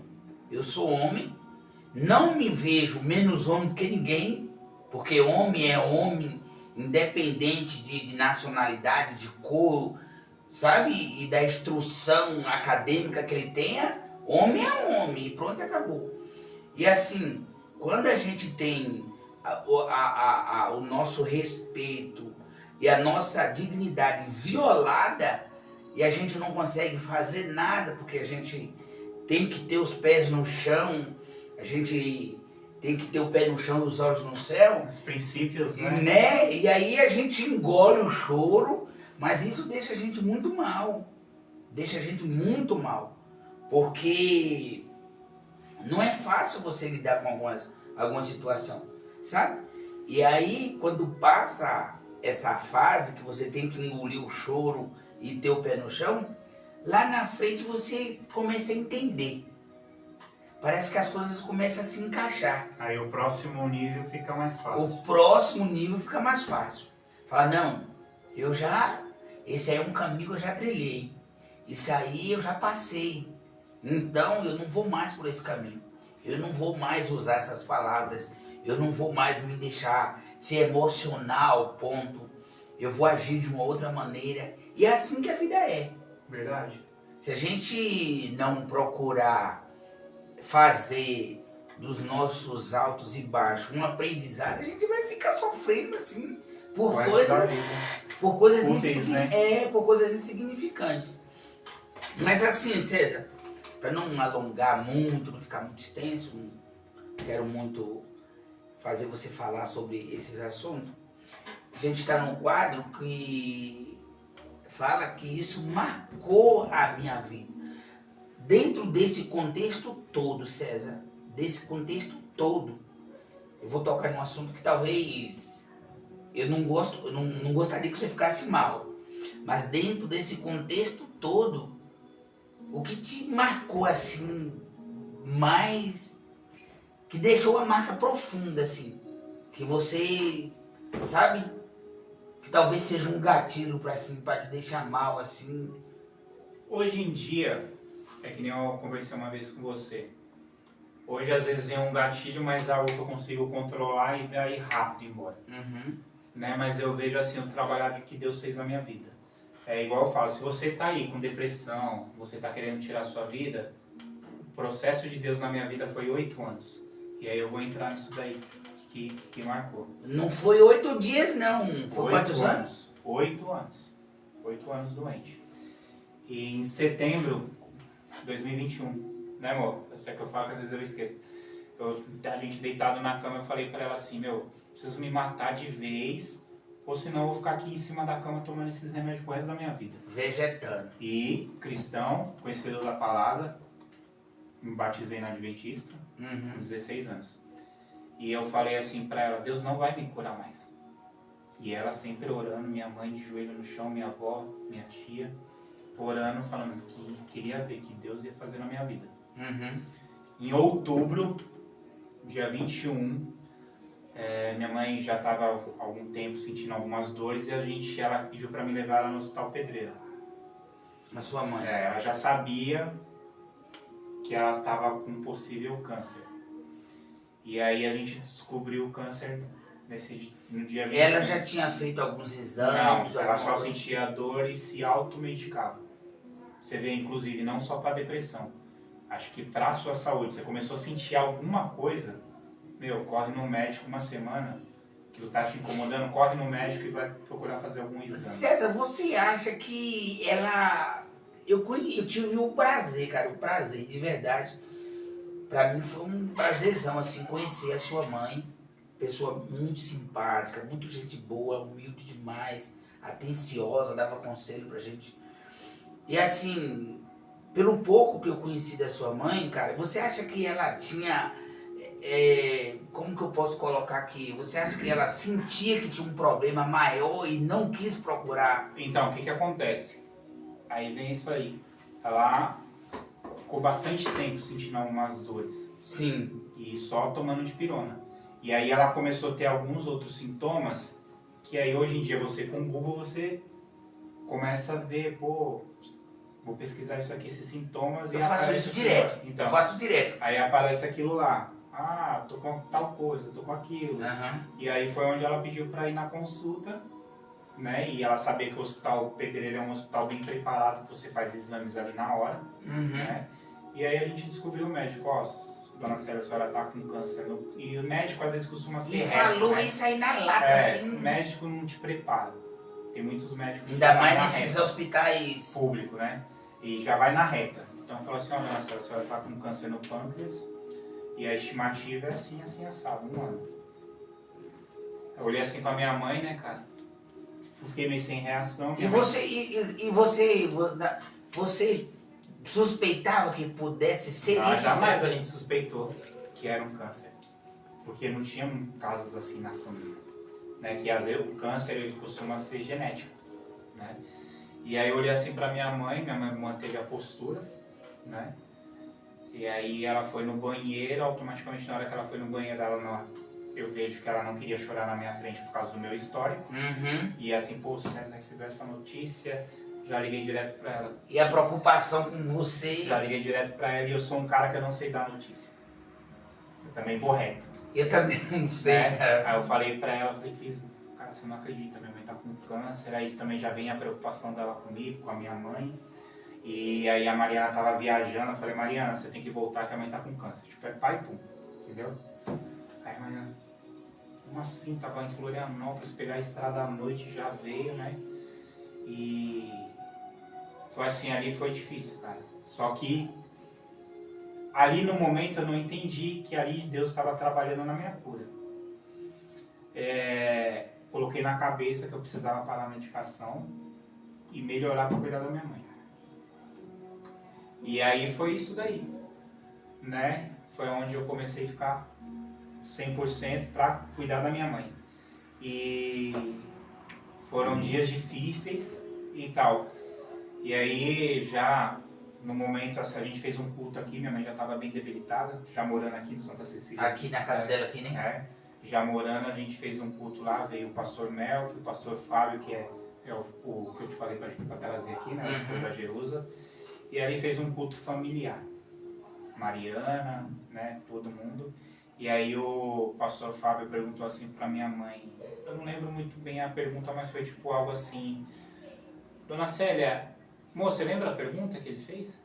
não me vejo menos homem que ninguém, porque homem é homem, independente de nacionalidade, de cor, sabe? E da instrução acadêmica que ele tenha, homem é homem, e pronto, acabou. E assim, quando a gente tem o nosso respeito e a nossa dignidade violada, e a gente não consegue fazer nada, porque a gente tem que ter os pés no chão, a gente tem que ter o pé no chão e os olhos no céu. Os princípios, né? E aí a gente engole o choro, mas isso deixa a gente muito mal. Porque não é fácil você lidar com alguma situação, sabe? E aí, quando passa essa fase que você tem que engolir o choro e ter o pé no chão, lá na frente você começa a entender. Parece que as coisas começam a se encaixar. Aí o próximo nível fica mais fácil. Fala, não, esse aí é um caminho que eu já trilhei. Isso aí eu já passei. Então eu não vou mais por esse caminho. Eu não vou mais usar essas palavras. Eu não vou mais me deixar ser emocional, ponto. Eu vou agir de uma outra maneira. E é assim que a vida é. Verdade. Se a gente não procurar fazer dos nossos altos e baixos um aprendizado, a gente vai ficar sofrendo assim por coisas insignificantes. Mas assim, César, para não alongar muito, não ficar muito extenso, não quero muito fazer você falar sobre esses assuntos. A gente está num quadro que fala que isso marcou a minha vida. Dentro desse contexto todo, César, eu vou tocar num assunto que talvez eu não gostaria que você ficasse mal. Mas dentro desse contexto todo, o que te marcou assim, mais, que deixou uma marca profunda assim, que você, sabe, que talvez seja um gatilho para te deixar mal assim. Hoje em dia, é que nem eu conversei uma vez com você. Hoje às vezes vem um gatilho, mas é algo que eu consigo controlar e vai rápido embora. Uhum. Né? Mas eu vejo assim o trabalho que Deus fez na minha vida. É igual eu falo, se você tá aí com depressão, você tá querendo tirar a sua vida, o processo de Deus na minha vida foi 8 anos. E aí eu vou entrar nisso daí que marcou. Não foi 8 dias não, foi quantos anos? 8 anos. 8 anos doente. E em setembro de 2021, né, amor? É que eu falo que às vezes eu esqueço. A gente deitado na cama, eu falei pra ela assim, preciso me matar de vez, ou senão eu vou ficar aqui em cima da cama tomando esses remédios pro resto da minha vida. Vegetando. E cristão, conhecedor da palavra, me batizei na Adventista, com 16 anos. E eu falei assim pra ela, Deus não vai me curar mais. E ela sempre orando, minha mãe de joelho no chão, minha avó, minha tia, orando, falando que queria ver que Deus ia fazer na minha vida. Em outubro dia 21, minha mãe já estava há algum tempo sentindo algumas dores e ela pediu para me levar ela no Hospital Pedreira. A sua mãe? Ela já sabia que ela estava com possível câncer. E aí a gente descobriu o câncer no dia 21. Ela já tinha feito alguns exames? Não, ela só sentia dor e se automedicava. Você vê, inclusive, não só para depressão. Acho que para a sua saúde, você começou a sentir alguma coisa, corre no médico uma semana, aquilo tá te incomodando, corre no médico e vai procurar fazer algum exame. César, você acha que ela... Eu tive o prazer, cara, o prazer, de verdade. Pra mim foi um prazerzão, assim, conhecer a sua mãe. Pessoa muito simpática, muito gente boa, humilde demais, atenciosa, dava conselho pra gente. E assim, pelo pouco que eu conheci da sua mãe, cara, você acha que ela tinha... como que eu posso colocar aqui? Você acha que ela sentia que tinha um problema maior e não quis procurar? Então, o que acontece? Aí vem isso aí. Ela ficou bastante tempo sentindo algumas dores. Sim. E só tomando dipirona. E aí ela começou a ter alguns outros sintomas que aí hoje em dia você com o Google você começa a ver, vou pesquisar isso aqui, esses sintomas. Eu faço isso direto. Então, eu faço direto. Aí aparece aquilo lá. Ah, tô com tal coisa, tô com aquilo. Uhum. E aí foi onde ela pediu para ir na consulta, né? E ela sabia que o Hospital Pedreira é um hospital bem preparado, que você faz exames ali na hora, né? E aí a gente descobriu o médico, dona Célia, a senhora tá com câncer. E o médico às vezes costuma ser reto, falou, né? isso aí na lata, assim. O médico não te prepara. Tem muitos médicos que ainda mais nesses hospitais públicos, né? E já vai na reta. Então falou assim, dona Célia, a senhora tá com câncer no pâncreas. E a estimativa é assim, assado, 1 ano. Eu olhei assim pra minha mãe, né, cara? Fiquei meio sem reação. E você suspeitava que pudesse ser isso? Jamais a gente suspeitou que era um câncer. Porque não tinha casos assim na família. Né? Que às vezes o câncer ele costuma ser genético. Né? E aí eu olhei assim pra minha mãe manteve a postura, né? E aí ela foi no banheiro, automaticamente na hora que ela foi no banheiro, eu vejo que ela não queria chorar na minha frente por causa do meu histórico. E assim, pô, César recebeu essa notícia, já liguei direto pra ela. E a preocupação com você? Já liguei direto pra ela e eu sou um cara que eu não sei dar notícia. Eu também vou reto. Eu também não sei, cara. Aí eu falei pra ela, Cris, cara, você não acredita, minha mãe tá com câncer, aí também já vem a preocupação dela comigo, com a minha mãe. E aí a Mariana tava viajando, eu falei, Mariana, você tem que voltar que a mãe tá com câncer. Tipo, é pai e pum, entendeu? Aí a Mariana, como assim? Tava em Florianópolis, pegar a estrada à noite, já veio, né? E foi assim, ali foi difícil, cara. Só que ali no momento eu não entendi que ali Deus estava trabalhando na minha cura. Coloquei na cabeça que eu precisava parar a medicação e melhorar para cuidar da minha mãe. E aí foi isso daí, né? Foi onde eu comecei a ficar 100% para cuidar da minha mãe. E foram dias difíceis e tal. E aí já no momento assim, a gente fez um culto aqui, minha mãe já estava bem debilitada, já morando aqui no Santa Cecília. Aqui na casa dela aqui, né? Já morando, a gente fez um culto lá, veio o pastor Melk, o pastor Fábio, que é o que eu te falei para trazer aqui, né? O da Jerusa. E ali fez um culto familiar. Mariana, né? Todo mundo. E aí o pastor Fábio perguntou assim para minha mãe, eu não lembro muito bem a pergunta, mas foi tipo algo assim, Dona Célia, moça, você lembra a pergunta que ele fez?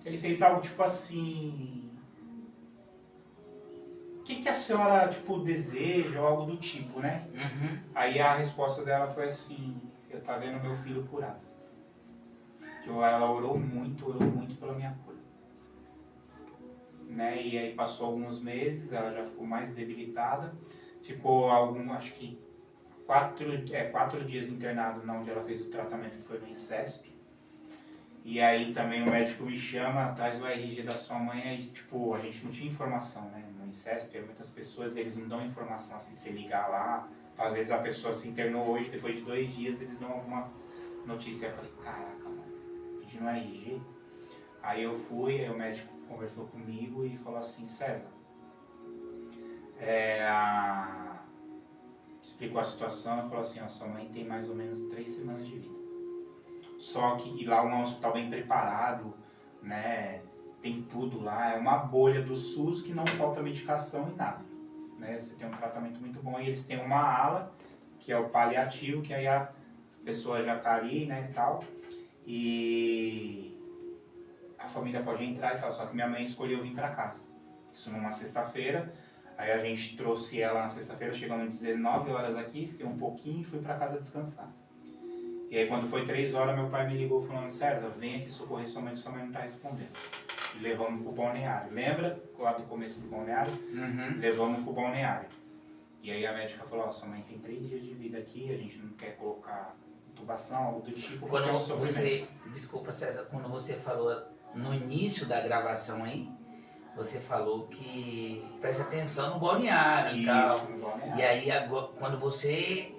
Ele fez algo tipo assim, o que a senhora tipo deseja ou algo do tipo, né? Aí a resposta dela foi assim, eu tá vendo meu filho curado. Que ela orou muito pela minha cura. Né? E aí passou alguns meses, ela já ficou mais debilitada. Ficou acho que 4 dias internado onde ela fez o tratamento, que foi no INCESP. E aí também o médico me chama, traz o RG da sua mãe, aí tipo, a gente não tinha informação, né? No INCESP, muitas pessoas, eles não dão informação assim, se ligar lá. Às vezes a pessoa se internou hoje, depois de 2 dias eles dão alguma notícia. Eu falei, caraca, mano, pedindo RG. Aí eu fui, aí o médico conversou comigo e falou assim, César, Explicou a situação e falou assim, ó, sua mãe tem mais ou menos 3 semanas de vida. Só que e lá é um hospital bem preparado, né? Tem tudo lá, é uma bolha do SUS que não falta medicação e nada. Né? Você tem um tratamento muito bom e eles têm uma ala, que é o paliativo, que aí a pessoa já tá ali, né, e tal. E a família pode entrar e tal, só que minha mãe escolheu vir para casa. Isso numa sexta-feira. Aí a gente trouxe ela na sexta-feira, chegamos às 19 horas aqui, fiquei um pouquinho e fui para casa descansar. E aí quando foi 3 horas, meu pai me ligou falando, César, vem aqui socorrer sua mãe não tá respondendo. E levamos pro balneário. Lembra lá do começo do balneário? Uhum. Levamos pro balneário. E aí a médica falou, ó, sua mãe tem 3 dias de vida aqui, a gente não quer colocar intubação, algo do tipo. Quando você, desculpa César, quando você falou no início da gravação aí, você falou que presta atenção no balneário e tal. No balneário. E aí agora, quando você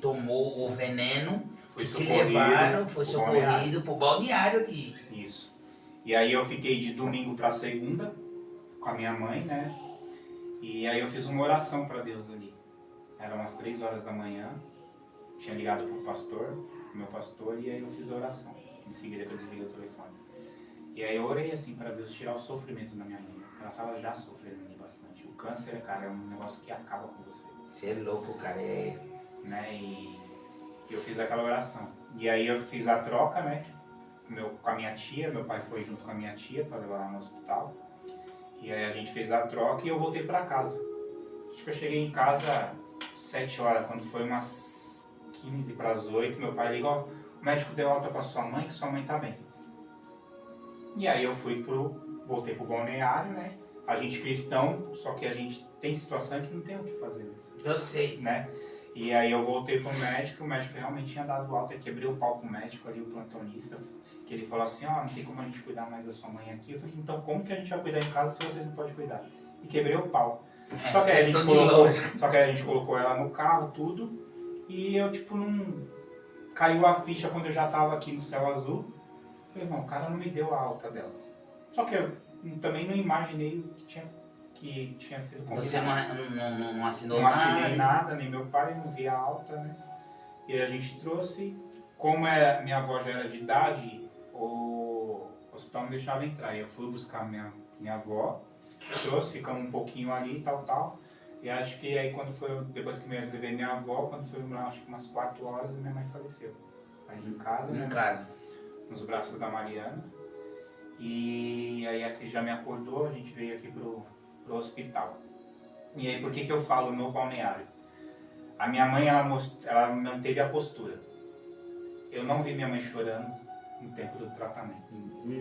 tomou o veneno, que te levaram, foi socorrido pro balneário aqui. Isso. E aí eu fiquei de domingo para segunda com a minha mãe, né? E aí eu fiz uma oração para Deus ali. Eram umas 3 horas da manhã. Tinha ligado pro pastor, meu pastor, e aí eu fiz a oração. Em seguida que eu desliguei o telefone. E aí eu orei assim para Deus tirar o sofrimento da minha mãe. Ela estava já sofrendo bastante. O câncer, cara, é um negócio que acaba com você. Você é louco, cara. Né? E eu fiz aquela oração. E aí eu fiz a troca, né? Com a minha tia, meu pai foi junto com a minha tia para levar lá no hospital. E aí a gente fez a troca e eu voltei para casa. Acho que eu cheguei em casa 7 horas, quando foi umas 15 para as 8, meu pai ligou, o médico deu alta para sua mãe, que sua mãe tá bem. E aí eu voltei pro balneário, né? A gente cristão, só que a gente tem situação que não tem o que fazer. Eu sei. Né? E aí eu voltei pro médico, o médico realmente tinha dado alta, eu quebrei o pau com o médico ali, o plantonista, que ele falou assim, ó, não tem como a gente cuidar mais da sua mãe aqui. Eu falei, então como que a gente vai cuidar em casa se vocês não podem cuidar? E quebrei o pau. Só que aí a gente colocou ela no carro, tudo, e eu tipo não... Caiu a ficha quando eu já tava aqui no céu azul. Falei, irmão, o cara não me deu a alta dela. Só que eu também não imaginei que tinha sido combinado. Você não assinou nada? Não assinei nada, nem meu pai, não via a alta, né? E a gente trouxe, como minha avó já era de idade, o hospital não deixava entrar. E eu fui buscar minha avó, trouxe, ficamos um pouquinho ali e tal. E acho que aí quando foi, depois que eu levei minha avó, quando foi lá, acho que umas 4 horas, minha mãe faleceu. Aí em casa, nos braços da Mariana. E aí a Cris já me acordou, a gente veio aqui pro hospital. E aí por que eu falo no balneário? A minha mãe, ela manteve a postura. Eu não vi minha mãe chorando no tempo do tratamento.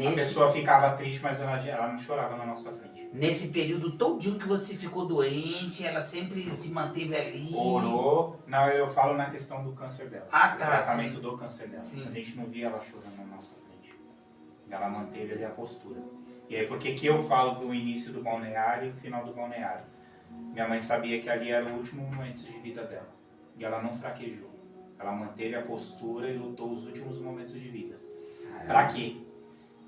A pessoa ficava triste, mas ela não chorava na nossa frente. Nesse período todinho que você ficou doente, ela sempre se manteve ali? Orou. Não, eu falo na questão do câncer dela. Ah, tá. O tratamento do câncer dela. Sim. A gente não via ela chorando na nossa frente. Ela manteve ali a postura. E aí por que eu falo do início do balneário e o final do balneário? Minha mãe sabia que ali era o último momento de vida dela. E ela não fraquejou. Ela manteve a postura e lutou os últimos momentos de vida. Pra quê?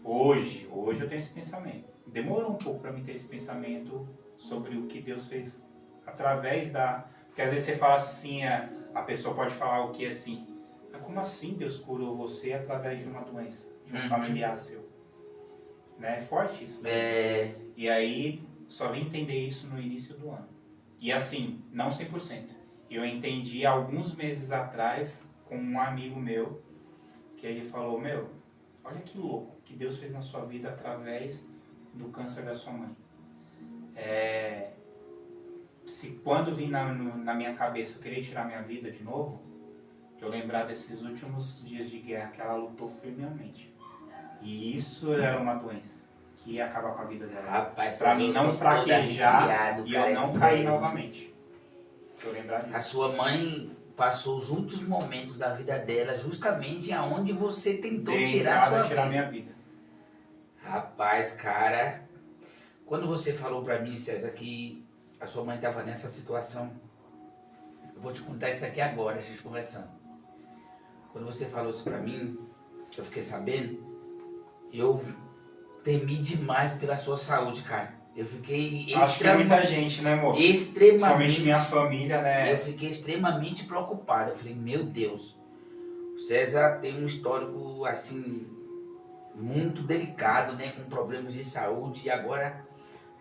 Hoje eu tenho esse pensamento. Demorou um pouco para mim ter esse pensamento sobre o que Deus fez através da... Porque às vezes você fala assim, a pessoa pode falar o que assim, mas como assim Deus curou você através de uma doença, de um familiar seu? Né? É forte isso. Né? E aí, só vim entender isso no início do ano. E assim, não 100%. Eu entendi alguns meses atrás com um amigo meu, que ele falou, olha que louco que Deus fez na sua vida através do câncer da sua mãe. Se quando vir na minha cabeça eu querer tirar minha vida de novo, eu lembrar desses últimos dias de guerra que ela lutou firmemente. E isso era uma doença que ia acabar com a vida dela. Rapaz, pra mim não fraquejar e eu não cair novamente. Eu lembrar disso. A sua mãe passou os últimos momentos da vida dela justamente aonde você tentou tirar minha vida. Rapaz, cara, quando você falou pra mim, César, que a sua mãe estava nessa situação, eu vou te contar isso aqui agora, a gente conversando. Quando você falou isso pra mim, eu fiquei sabendo, temi demais pela sua saúde, cara. Eu fiquei Acho que é muita gente, né, amor? extremamente... Principalmente minha família, né? Eu fiquei extremamente preocupado. Eu falei, meu Deus, o César tem um histórico, assim, muito delicado, né? Com problemas de saúde. E agora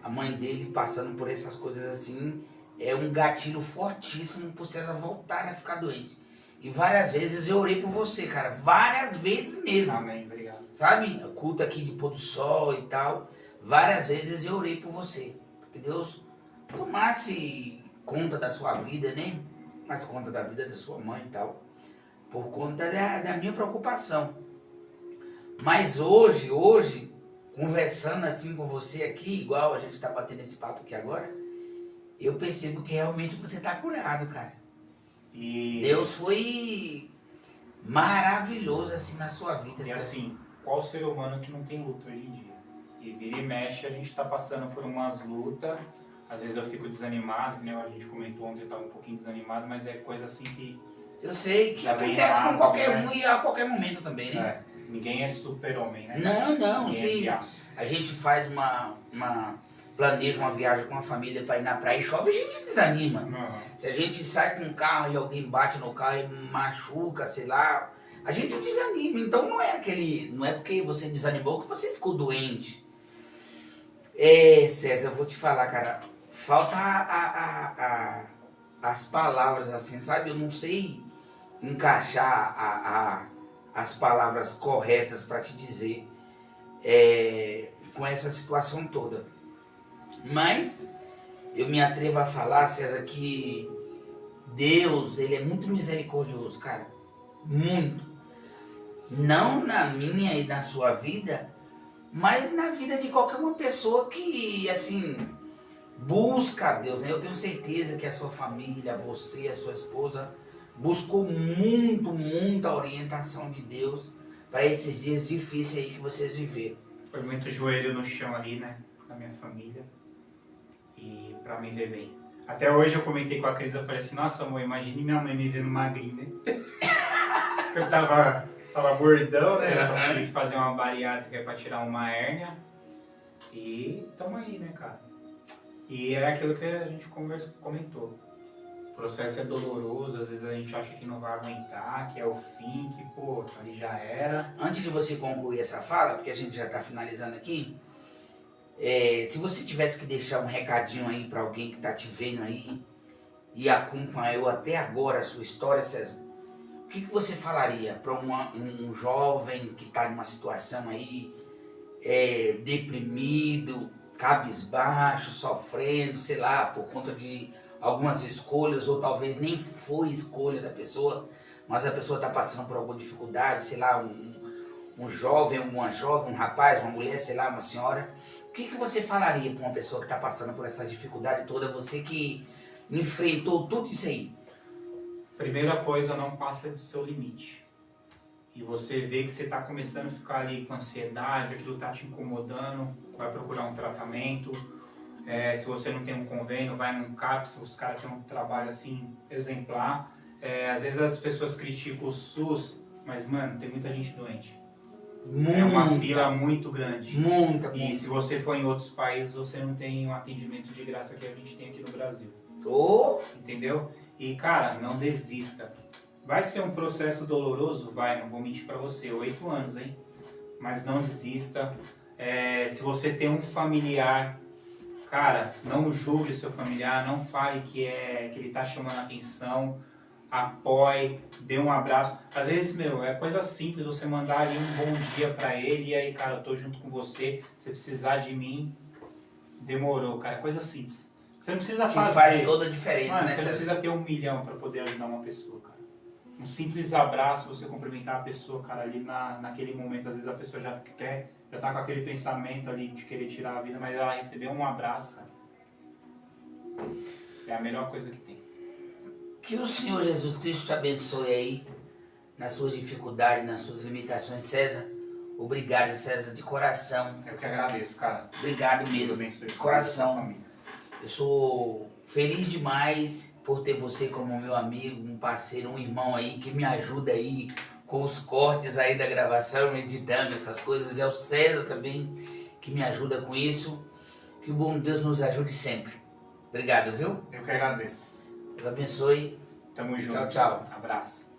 a mãe dele passando por essas coisas assim, é um gatilho fortíssimo pro César voltar a ficar doente. E várias vezes eu orei por você, cara. Várias vezes mesmo. Amém, obrigado. Sabe? Culto aqui de pôr do sol e tal. Várias vezes eu orei por você. Porque Deus tomasse conta da sua vida, né? Tomasse conta da vida da sua mãe e tal. Por conta da minha preocupação. Mas hoje, conversando assim com você aqui, igual a gente está batendo esse papo aqui agora, eu percebo que realmente você está curado, cara. E Deus foi maravilhoso assim na sua vida. E assim, qual ser humano que não tem luta hoje em dia? E vira e mexe, a gente tá passando por umas lutas. Às vezes eu fico desanimado, né? A gente comentou ontem, eu tava um pouquinho desanimado, mas é coisa assim que... Eu sei que já vem acontece com rápido, qualquer né? um e a qualquer momento também, né? Ninguém é super-homem, né? Não, Ninguém é sim. fiaço. A gente faz planeja uma viagem com a família para ir na praia e chove, a gente desanima. Uhum. Se a gente sai com um carro e alguém bate no carro e machuca, sei lá, a gente desanima. Então não é porque você desanimou que você ficou doente. César, eu vou te falar, cara, falta as palavras assim, sabe? Eu não sei encaixar as palavras corretas para te dizer com essa situação toda. Mas eu me atrevo a falar, César, que Deus, ele é muito misericordioso, cara. Muito. Não na minha e na sua vida, mas na vida de qualquer uma pessoa que, assim, busca a Deus, né? Eu tenho certeza que a sua família, você, a sua esposa, buscou muita orientação de Deus para esses dias difíceis aí que vocês viveram. Foi muito joelho no chão ali, né? Da minha família. E pra me ver bem. Até hoje eu comentei com a Cris, eu falei assim, nossa amor, imagine minha mãe me vendo magrinho, né? Eu tava gordão, né? Eu tive que fazer uma bariátrica pra tirar uma hérnia. E tamo aí, né, cara? E é aquilo que a gente comentou. O processo é doloroso, às vezes a gente acha que não vai aguentar, que é o fim, que, pô, ali já era. Antes de você concluir essa fala, porque a gente já tá finalizando aqui, se você tivesse que deixar um recadinho aí para alguém que tá te vendo aí e acompanhou até agora a sua história, César, o que você falaria para um jovem que tá numa situação aí deprimido, cabisbaixo, sofrendo, sei lá, por conta de algumas escolhas, ou talvez nem foi escolha da pessoa, mas a pessoa está passando por alguma dificuldade, sei lá, um jovem, uma jovem, um rapaz, uma mulher, sei lá, uma senhora. O que você falaria para uma pessoa que está passando por essa dificuldade toda, você que enfrentou tudo isso aí? Primeira coisa, não passa do seu limite. E você vê que você está começando a ficar ali com ansiedade, aquilo está te incomodando, vai procurar um tratamento. Se você não tem um convênio, vai num CAPS, os caras têm um trabalho assim exemplar. Às vezes as pessoas criticam o SUS, mas mano, tem muita gente doente. É uma fila muito grande. Muita. E se você for em outros países, você não tem um atendimento de graça que a gente tem aqui no Brasil. Entendeu? E cara, não desista. Vai ser um processo doloroso? Vai, não vou mentir pra você. 8 anos, hein? Mas não desista. Se você tem um familiar, cara, não julgue o seu familiar, não fale que ele tá chamando a atenção, apoie, dê um abraço. Às vezes, é coisa simples você mandar ali um bom dia pra ele, e aí, cara, eu tô junto com você, se precisar de mim, demorou, cara, é coisa simples. Você não precisa fazer... Que faz toda a diferença, mano, né? Você não precisa ter 1 milhão pra poder ajudar uma pessoa, cara. Um simples abraço, você cumprimentar a pessoa, cara, ali naquele momento, às vezes a pessoa já tá com aquele pensamento ali de querer tirar a vida, mas ela recebeu um abraço, cara. É a melhor coisa que tem. Que o Senhor Jesus Cristo te abençoe aí, nas suas dificuldades, nas suas limitações. César, obrigado, César, de coração. Eu que agradeço, cara. Obrigado mesmo, de coração. Eu sou feliz demais por ter você como meu amigo, um parceiro, um irmão aí que me ajuda aí com os cortes aí da gravação, editando essas coisas. É o César também, que me ajuda com isso. Que o bom Deus nos ajude sempre. Obrigado, viu? Eu que agradeço. Deus abençoe. Tamo junto. Tchau, tchau. Abraço.